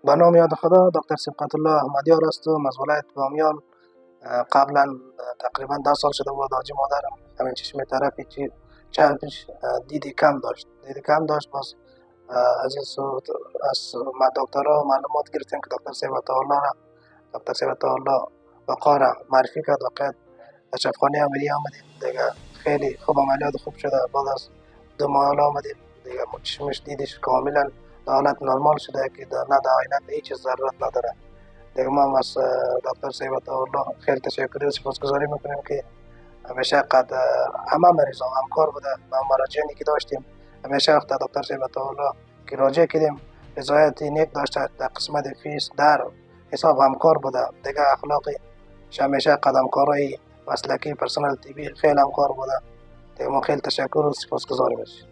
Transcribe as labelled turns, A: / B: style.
A: به نام یاد خدا. دکتر صبغت الله احمدیار هستم از ولایت بامیان. قبلا تقریبا 10 سال شده بود حاجی مادرم همین چشم طرفی چشمش دید کم داشت. باز از این صورت از دکترها معلومات گرفتیم که دکتر صبغت الله بقا را معرفی کرد و قید تشفخانه عملی آمدیم دیگه. خیلی خوب عملیات خوب شده. بعد از 2 ماه آمدیم دیگه چشمش دیدش کاملا در حالت نرمال شده که نه در عینت هیچ ضرورت نداره دیگه. ما هم از دکتر صبغت الله خیلی تشکر و سپاسگزاری میکنیم که همیشه قد همه مریضا همکار بوده. ما مراجعینی که داشتیم همیشه وقت دکتر صبغت الله که راجع کردیم رضایت نیک داشته در قسمت فیس در حساب همکار بوده دیگه. اخلاقی همیشه قدمکارای مسلکی پرسنل تیبی خیلی همکار بوده دیگه. ما خیلی تشکر و سپاسگزار باشیم.